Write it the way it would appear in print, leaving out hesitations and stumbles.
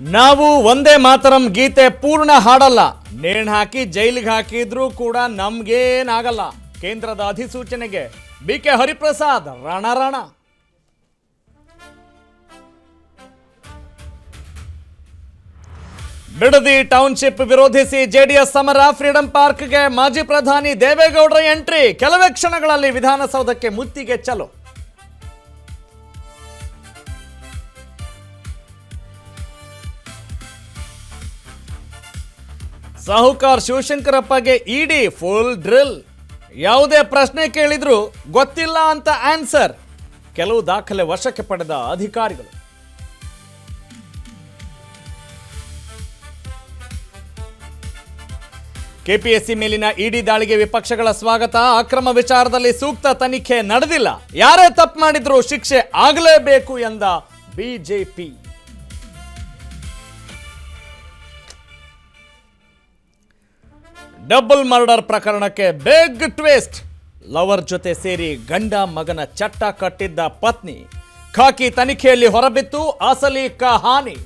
ನಾವು ಒಂದೇ ಮಾತರಂ ಗೀತೆ ಪೂರ್ಣ ಹಾಡಲ್ಲ. ನೇಣು ಹಾಕಿ ಜೈಲಿಗೆ ಹಾಕಿದ್ರೂ ಕೂಡ ನಮ್ಗೇನಾಗಲ್ಲ. ಕೇಂದ್ರದ ಅಧಿಸೂಚನೆಗೆ ಬಿಕೆ ಹರಿಪ್ರಸಾದ್ ರಣ. ಬಿಡದಿ ಟೌನ್ಶಿಪ್ ವಿರೋಧಿಸಿ ಜೆಡಿಎಸ್ ಸಮರ. ಫ್ರೀಡಂ ಪಾರ್ಕ್ಗೆ ಮಾಜಿ ಪ್ರಧಾನಿ ದೇವೇಗೌಡರ ಎಂಟ್ರಿ. ಕೆಲವೇ ಕ್ಷಣಗಳಲ್ಲಿ ವಿಧಾನಸೌಧಕ್ಕೆ ಮುತ್ತಿಗೆ ಚಲೋ. ಸಾಹುಕಾರ್ ಶಿವಶಂಕರಪ್ಪಗೆ ಇಡಿ ಫುಲ್ ಡ್ರಿಲ್. ಯಾವುದೇ ಪ್ರಶ್ನೆ ಕೇಳಿದ್ರು ಗೊತ್ತಿಲ್ಲ ಅಂತ ಆನ್ಸರ್. ಕೆಲವು ದಾಖಲೆ ವಶಕ್ಕೆ ಪಡೆದ ಅಧಿಕಾರಿಗಳು. ಕೆಪಿಎಸ್ಸಿ ಮೇಲಿನ ಇಡಿ ದಾಳಿಗೆ ವಿಪಕ್ಷಗಳ ಸ್ವಾಗತ. ಅಕ್ರಮ ವಿಚಾರದಲ್ಲಿ ಸೂಕ್ತ ತನಿಖೆ ನಡೆದಿಲ್ಲ. ಯಾರೇ ತಪ್ಪು ಮಾಡಿದ್ರು ಶಿಕ್ಷೆ ಆಗಲೇಬೇಕು ಎಂದ ಬಿಜೆಪಿ. ಡಬಲ್ ಮರ್ಡರ್ ಪ್ರಕರಣಕ್ಕೆ ಬಿಗ್ ಟ್ವಿಸ್ಟ್. ಲವರ್ ಜೊತೆ ಸೇರಿ ಗಂಡ ಮಗನ ಚಟ್ಟ ಕಟ್ಟಿದ್ದ ಪತ್ನಿ ಖಾಕಿ ತನಿಖೆಯಲ್ಲಿ ಹೊರಬಿತ್ತು ಅಸಲಿ ಕಹಾನಿ.